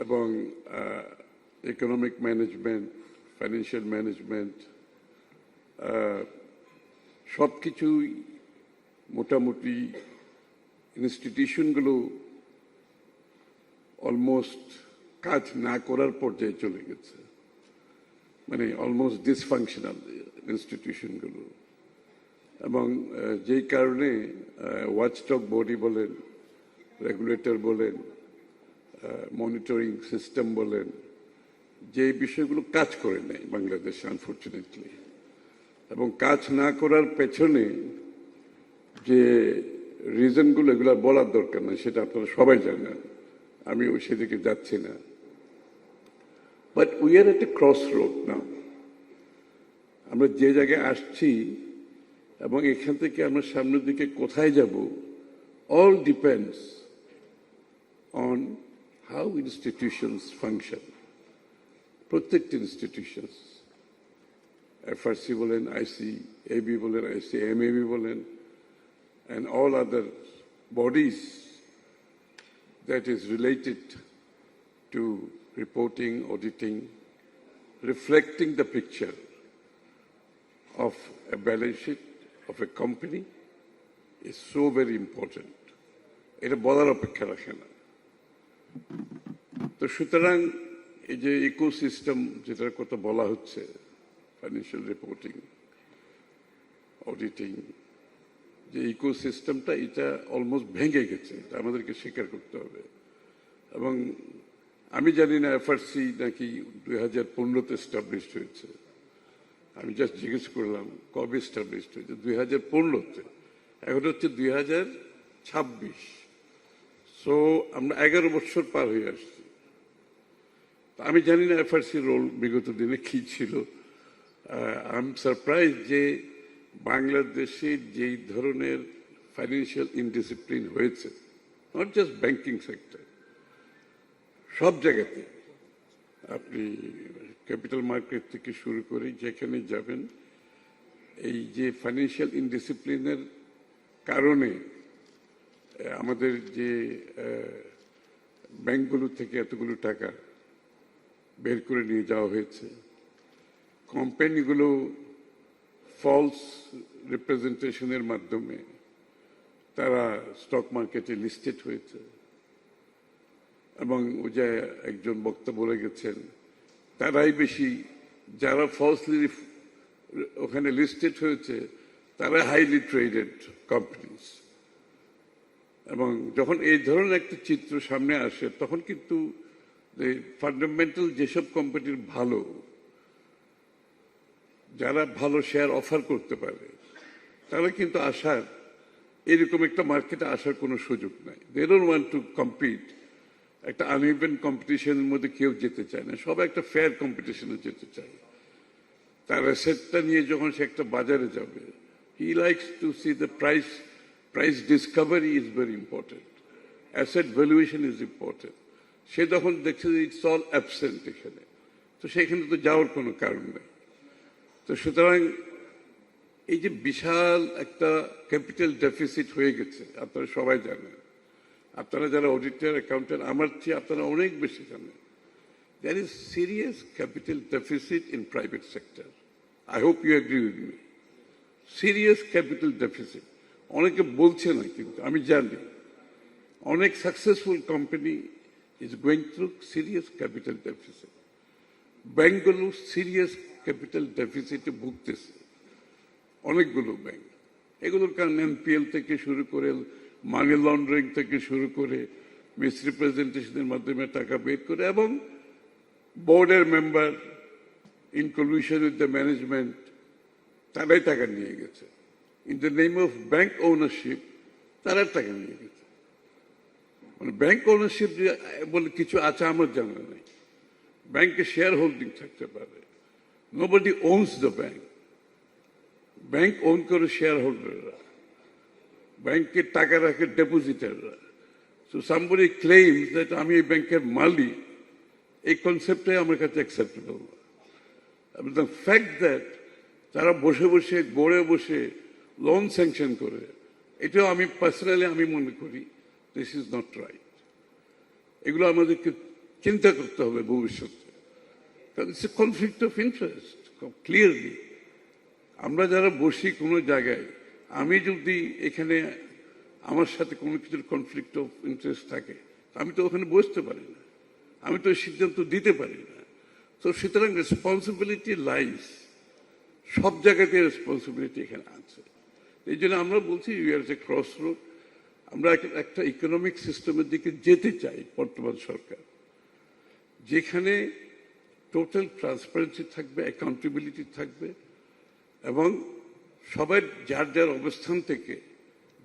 এবং economic management, financial management সব কিছুই মোটামুটি ইনস্টিটিউশনগুলো অলমোস্ট কাজ না করার পর্যায়ে চলে গেছে, মানে অলমোস্ট ডিসফাংশনাল ইনস্টিটিউশনগুলো। এবং যেই কারণে ওয়াচডগ বডি বলেন, রেগুলেটর বলেন, মনিটরিং সিস্টেম বলেন, যে বিষয়গুলো কাজ করে নেয় বাংলাদেশে আনফর্চুনেটলি। এবং কাজ না করার পেছনে যে রিজনগুলো, এগুলো বলার দরকার না, সেটা আপনারা সবাই জানেন, আমি সেদিকে যাচ্ছি না। But we are at a cross road now. আমরা যে জায়গায় আসছি এবং এখান থেকে আমরা সামনের দিকে কোথায় যাব, all depends on how institutions function. প্রত্যেকটি ইনস্টিটিউশনস, এফআরসি বলেন, আইসিএবি বলেন, আইসিএমএবি বলেন, and all other bodies that is related to reporting, auditing, reflecting the picture of a balance sheet of a company is so very important. এটা বলার অপেক্ষা রাখে না। তো সুতরাং এই যে ইকোসিস্টেম যেটার কথা বলা হচ্ছে, ফাইন্যান্সিয়াল রিপোর্টিং, অডিটিং, যে ইকোসিস্টেমটা এটা অলমোস্ট ভেঙে গেছে, এটা আমাদেরকে স্বীকার করতে হবে। এবং আমি জানি না এফআরসি নাকি 2015-তে এস্টাবলিশড হয়েছে, আমি জাস্ট জিজ্ঞেস করলাম কবে এস্টাবলিশড হয়েছে। 2015-তে, এখন হচ্ছে 2026। সো আমরা 11 বছর পার হয়ে আসছি। আমি জানি না এফআরসির রোল বিগত দিনে কি ছিল। আই এম সারপ্রাইজ যে বাংলাদেশে যেই ধরনের ফাইন্যান্সিয়াল ইনডিসিপ্লিন হয়েছে, নট জাস্ট ব্যাংকিং সেক্টর, সব জায়গাতে, আপনি ক্যাপিটাল মার্কেট থেকে শুরু করে যেখানে যাবেন, এই যে ফাইন্যান্সিয়াল ইনডিসিপ্লিনের কারণে আমাদের যে ব্যাংকগুলো থেকে এতগুলো টাকা বের করে নিয়ে যাওয়া হয়েছে, কোম্পানিগুলো ফলস রিপ্রেজেন্টেশনের মাধ্যমে তারা স্টক মার্কেটে লিস্টেড হয়েছে। এবং ওই যে একজন বক্তা বলে গেছেন, তারাই বেশি, যারা ফলসলি ওখানে লিস্টেড হয়েছে তারা হাইলি ট্রেডেড কোম্পানিজ। এবং যখন এই ধরনের একটা চিত্র সামনে আসে, তখন কিন্তু ফান্ডামেন্টাল যেসব কোম্পানির ভালো, যারা ভালো শেয়ার অফার করতে পারে, তারা কিন্তু আসার, এরকম একটা মার্কেটে আসার কোনো সুযোগ নাই। They don't want to compete. একটা আনইভেন কম্পিটিশনের মধ্যে কেউ যেতে চায় না, সবাই একটা ফেয়ার কম্পিটিশনে যেতে চায়। তার অ্যাসেটটা নিয়ে যখন সে একটা বাজারে যাবে, he likes to see the price discovery is very important, asset valuation is important. সে যখন দেখছে যে ইটস অল অ্যাবসেন্ট এখানে, তো সেখানে তো যাওয়ার কোনো কারণ নেই। তো সুতরাং এই যে বিশাল একটা ক্যাপিটাল ডেফিসিট হয়ে গেছে, আপনারা সবাই জানেন, আপনারা যারা অডিটর, অ্যাকাউন্টেন্ট, আমার চেয়ে আপনারা অনেক বেশি জানেন। There is serious capital deficit in private sector. I hope you agree with me. Serious capital deficit. অনেকে বলছে না, কিন্তু আমি জানি অনেক successful company is going through serious capital deficit. ব্যাংকগুলো সিরিয়াস ক্যাপিটাল ডেফিসিটে ভুগতেছে, অনেকগুলো ব্যাংক। এগুলোর কারণ এনপিএল থেকে শুরু করে, মানি লন্ডারিং থেকে শুরু করে, মিসরিপ্রেজেন্টেশনের মাধ্যমে টাকা বের করে, এবং বোর্ডের member in collision with the management, তারাই টাকা নিয়ে গেছে। In the name of bank ownership তারা টাকা নিয়ে গেছে। মানে ব্যাংক ওনারশিপ বলে কিছু আছে আমার জানা নেই। ব্যাংকে শেয়ার হোল্ডিং থাকতে পারে, nobody owns the bank. Bank own করে শেয়ার হোল্ডাররা, ব্যাংকের টাকা রাখে ডেপোজিটাররা। সো সামবডি ক্লেইমস দ্যাট আমি এই ব্যাংকের মালিক, এই কনসেপ্টটাই আমার কাছে অ্যাকসেপ্টেবল না। দ্য ফ্যাক্ট দ্যাট তারা বসে বসে গড়ে বসে লোন স্যাংশন করে, এটাও আমি পার্সোনালি আমি মনে করি দিস ইজ নট রাইট। এগুলো আমাদেরকে চিন্তা করতে হবে ভবিষ্যতে, কারণ it's a conflict of interest clearly. আমরা যারা বসি কোনো জায়গায়, আমি যদি এখানে আমার সাথে কোনো কিছুর কনফ্লিক্ট অফ ইন্টারেস্ট থাকে, আমি তো ওখানে বসতে পারি না, আমি তো সিদ্ধান্ত দিতে পারি না। তো সুতরাং রেসপন্সিবিলিটি লাইস, সব জায়গাতে রেসপন্সিবিলিটি এখানে আছে। এই জন্য আমরা বলছি you are a cross road. আমরা একটা ইকোনমিক সিস্টেমের দিকে যেতে চাই বর্তমান সরকার, যেখানে টোটাল ট্রান্সপারেন্সি থাকবে, অ্যাকাউন্টেবিলিটি থাকবে, এবং সবাই যার যার অবস্থান থেকে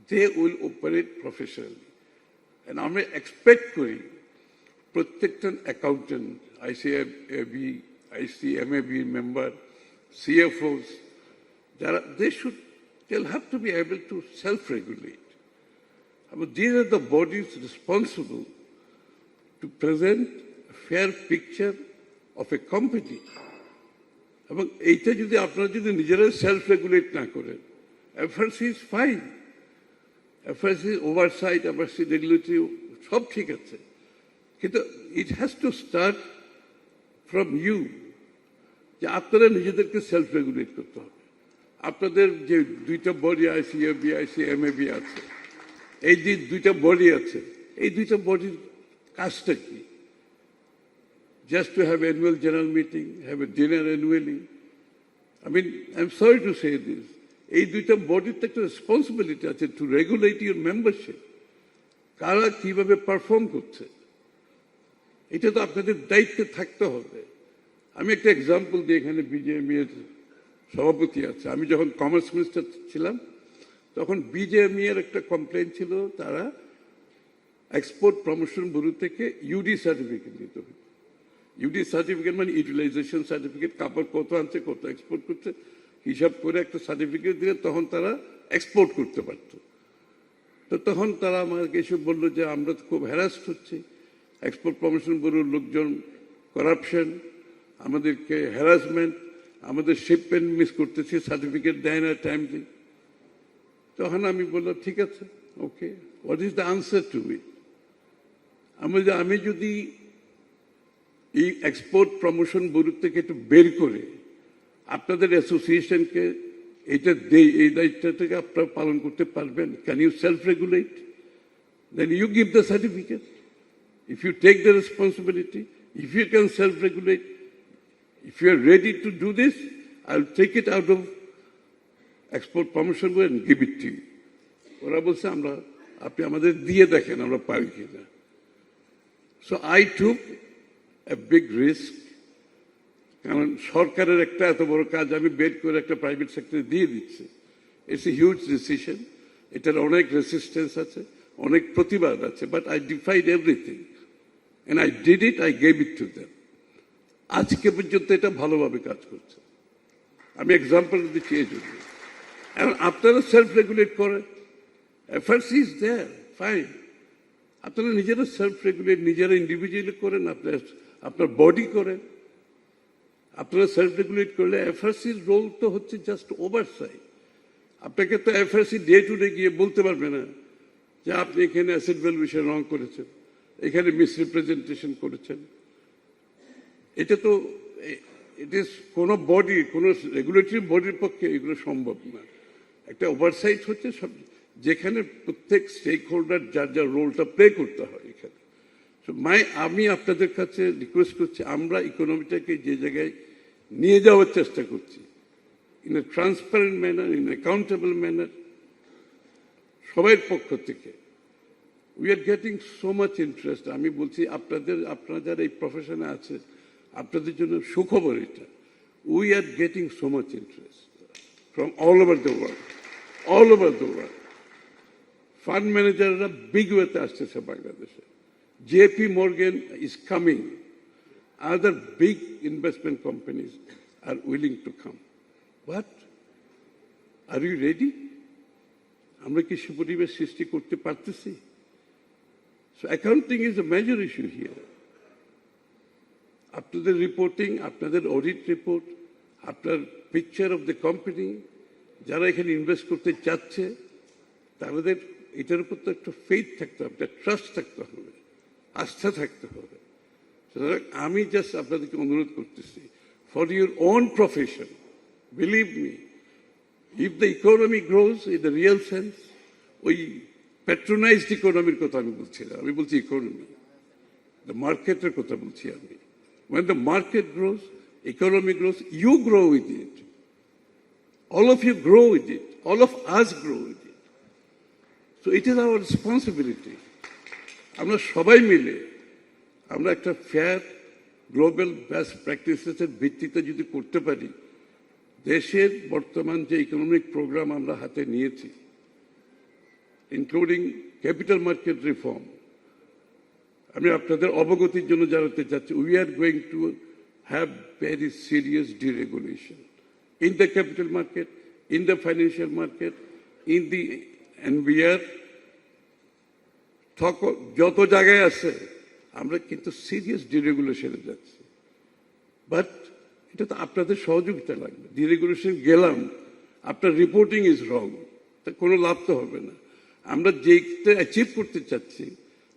দে উইল অপারেট প্রফেশনালি। আমরা এক্সপেক্ট করি প্রত্যেকটা accountant, ICAB, ICMAB member, CFOs, they'll have to be able to self-regulate. I mean, these are the bodies responsible to present a fair picture of a company. এবং এইটা যদি আপনারা যদি নিজেরা self regulate না করেন, FRC is fine, FRC oversight, FRC regulatory সব ঠিক আছে, কিন্তু it has to start from you, যে আপনারা নিজেদেরকে সেলফ রেগুলেট করতে হবে। আপনাদের যে দুইটা বডি আইসিএবি, আইসিএমএবি আছে, এই যে দুইটা বডি আছে, এই দুইটা বডির কাজটা কি? Just to have annual general meeting, have a dinner annually. I mean, I'm sorry to say this. এই দুইটা বডির একটা রেসপন্সিবিলিটি আছে টু রেগুলেট ইউর মেম্বারশিপ। কারা কিভাবে পারফর্ম করছে, এটা তো আপনাদের দায়িত্বে থাকতে হবে। আমি একটা এক্সাম্পল দিই, এখানে বিজেএমই এর সভাপতি আছে। আমি যখন কমার্স মিনিস্টার ছিলাম, তখন বিজেএমই এর একটা কমপ্লেন ছিল, তারা এক্সপোর্ট প্রমোশন ব্যুরো থেকে ইউডি সার্টিফিকেট নিতে হবে। ইউডি সার্টিফিকেট মানে ইউটিলাইজেশন সার্টিফিকেট, কাপড় কত আনছে, কত এক্সপোর্ট করছে, হিসাব করে একটা সার্টিফিকেট দিলে তখন তারা এক্সপোর্ট করতে পারত। তো তখন তারা আমাকে এসে বললো যে আমরা তো খুব হ্যারাস্ট হচ্ছি, এক্সপোর্ট প্রমোশন ব্যুরোর লোকজন করাপশন, আমাদেরকে হ্যারাসমেন্ট, আমাদের শিপমেন্ট মিস করতেছি, সার্টিফিকেট দেয় না টাইমলি। তখন আমি বললাম ঠিক আছে, okay, what is the answer to it? আমি যদি এই এক্সপোর্ট প্রমোশন ব্যুরো থেকে একটু বের করে আপনাদের অ্যাসোসিয়েশনকে এটা দেই, এই দায়িত্বটাকে আপনারা পালন করতে পারবেন? Can you self regulate? Then you give the certificate. If you take the responsibility, if you can self regulate, if you are ready to do this, I'll take it out of export promotion board and give it to you. ওরা বলছে আমরা, আপনি আমাদের দিয়ে দেখেন আমরা পারি কিনা। So I took a big risk, কারণ সরকারের একটা এত বড় কাজ আমি বের করে একটা প্রাইভেট সেক্টরে দিয়ে দিচ্ছি। ইটস এ হিউজ ডিসিশন, এটার অনেক রেসিস্টেন্স আছে, অনেক প্রতিবাদ আছে, but I defied everything and I did it, I gave it to them. আজকে পর্যন্ত এটা ভালোভাবে কাজ করছে। আমি এক্সাম্পল দিচ্ছি এই জন্য। এখন আপনারা সেলফ রেগুলেট করেন, এফআরসি ইজ দেয়ার, ফাইন। আপনারা নিজেরা সেলফ রেগুলেট নিজেরা ইন্ডিভিজুয়ালি করেন, আপনার বডি করেন। আপনারা সেলফ রেগুলেট করলে এফআরসির রোল তো হচ্ছে জাস্ট ওভারসাইট। আপনাকে তো এফআরসি ডে টু ডে গিয়ে বলতে পারবে না যে আপনি এখানে অ্যাসেট ভ্যালুয়েশন রং করেছেন, এখানে মিসরিপ্রেজেন্টেশন করেছেন। এটা তো ইট ইজ কোনো বডি, কোনো রেগুলেটরি বডির পক্ষে এগুলো সম্ভব না। একটা ওভারসাইট হচ্ছে সব, যেখানে প্রত্যেক স্টেক হোল্ডার যার যার রোলটা প্লে করতে হয় এখানে। আমি আপনাদের কাছে রিকোয়েস্ট করছি, আমরা ইকোনমিটাকে যে জায়গায় নিয়ে যাওয়ার চেষ্টা করছি, in a transparent manner, in accountable manner, সবার পক্ষ থেকে we are getting so much interest. আমি বলছি আপনারা যারা এই প্রফেশনে আছে, আপনাদের জন্য সুখবর এটা, we are getting so much interest from all over the world, all over the world. Fund ম্যানেজাররা বিগ ওয়েতে আসতেছে বাংলাদেশে। JP Morgan is coming. Other big investment companies are willing to come. But are you ready? আমরা কি সে পরিবেশ সৃষ্টি করতে পারতেছি? So accounting is a major issue here. আপনাদের রিপোর্টিং, আপনাদের অডিট রিপোর্ট, আপনার পিকচার অফ দ্য কোম্পানি, যারা এখানে ইনভেস্ট করতে চাচ্ছে তাদের এটার উপর তো একটা ফেথ থাকতে হবে, একটা ট্রাস্ট থাকতে হবে, আস্থা থাকতে হবে। সুতরাং আমি জাস্ট আপনাদেরকে অনুরোধ করতেছি, for your own profession, believe me, if the economy grows in the real sense, ওই প্যাট্রোনাইজড ইকোনমির কথা আমি বলছি না, আমি বলছি ইকোনমি, দ্য মার্কেটের কথা বলছি আমি। When the market grows, economy grows, you grow with it. All of you grow with it. All of us grow with it. So it is our responsibility. আমরা সবাই মিলে আমরা একটা ফেয়ার গ্লোবাল বেস্ট প্র্যাকটিসেসের ভিত্তিতে যদি করতে পারি, দেশের বর্তমান যে ইকোনমিক প্রোগ্রাম আমরা হাতে নিয়েছি, ইনক্লুডিং ক্যাপিটাল মার্কেট রিফর্ম, আমি আপনাদের অবগতির জন্য জানাতে চাচ্ছি, we are going to have very serious deregulation in the capital market, in the financial market, in the NBR, যত জায়গায় আছে আমরা কিন্তু সিরিয়াস ডিরেগুলেশনে যাচ্ছি। বাট এটা তো আপনাদের সহযোগিতা লাগবে। ডিরেগুলেশন গেলাম, আপনার রিপোর্টিং ইজ রং, তা কোনো লাভ তো হবে না। আমরা যেটা অ্যাচিভ করতে চাচ্ছি,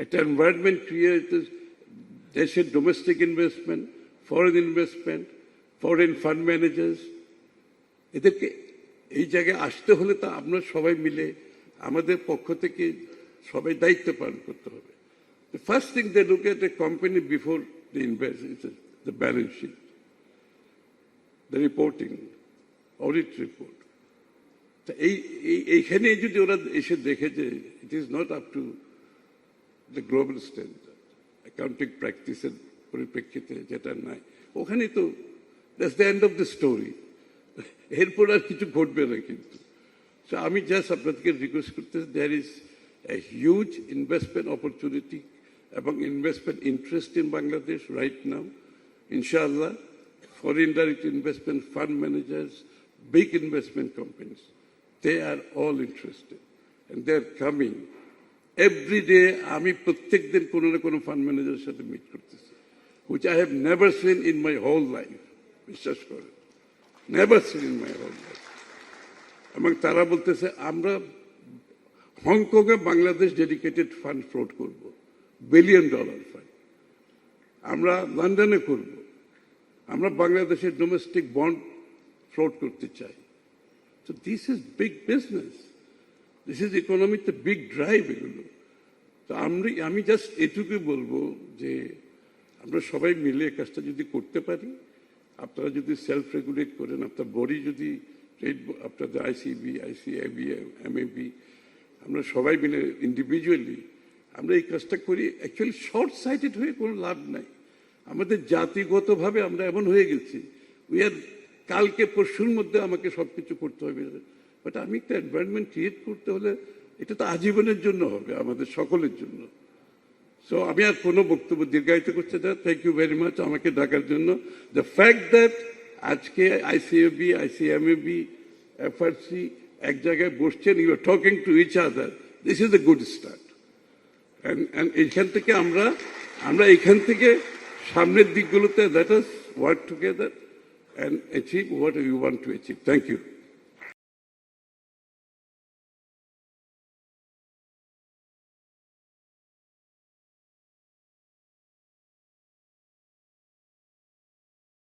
একটা এনভায়রনমেন্ট ক্রিয়েট, দেশের domestic investment, foreign investment, foreign fund managers, এদেরকে এই জায়গায় আসতে হলে তা আমরা সবাই মিলে আমাদের পক্ষ থেকে সবাই দায়িত্ব পালন করতে হবে। The first thing they look at a company before they invest is the balance sheet, the reporting, audit report. এইখানে যদি ওরা এসে দেখে যে it is not up to the global standard, accounting প্র্যাকটিসের পরিপ্রেক্ষিতে যেটা নাই, ওখানে তো that's the end of the story. এরপর আর কিছু ঘটবে না কিন্তু। সো আমি জাস্ট আপনাদেরকে রিকোয়েস্ট করতে, there is a huge investment opportunity এবং investment interest in Bangladesh right now. Inshallah, foreign direct investment fund managers, big investment companies, they are all interested and they are coming. Every day, আমি প্রত্যেক দিন কোনো না কোনো fund ম্যানেজারের সাথে meet করতেছি, which I have never seen in my whole life. বিশ্বাস করেন, never seen in my whole life. এবং তারা বলতেছে আমরা হংকংয়ে বাংলাদেশ ডেডিকেটেড ফান্ড ফ্লোট করব, $1 বিলিয়ন ফান্ড। আমরা লন্ডনে করব, আমরা বাংলাদেশের ডোমেস্টিক বন্ড ফ্লোট করতে চাই। তো this is big business, this is economic big drive এগুলো। তো আমি জাস্ট এটুকুই বলবো যে আমরা সবাই মিলে কাজটা যদি করতে পারি, আপনারা যদি সেলফ রেগুলেট করেন, আপনার বডি যদি আপনাদের আইসিবি, আইসিএবি, এমএবি, আমরা সবাই মিলে ইন্ডিভিজুয়ালি আমরা এই কাজটা করি, অ্যাকচুয়ালি শর্ট সাইটেড হয়ে কোনো লাভ নাই। আমাদের জাতিগতভাবে আমরা এমন হয়ে গেছি, উই আর কালকে পরশুর মধ্যে আমাকে সব কিছু করতে হবে। বাট আমি একটা এনভায়রনমেন্ট ক্রিয়েট করতে হলে এটা তো আজীবনের জন্য হবে, আমাদের সকলের জন্য। সো আমি আর কোনো বক্তব্য দীর্ঘায়িত করতে চাই। থ্যাংক ইউ ভেরি মাচ আমাকে ডাকার জন্য। দ্য ফ্যাক্ট দ্যাট আজকে আইসিএবি, আইসিএমএবি, এফআরসি এক জায়গায় বসছেন, you are talking to each other, this is a good start. And এইখান থেকে আমরা এখান থেকে সামনের দিকগুলোতে let us work together and achieve what you want to achieve. Thank you.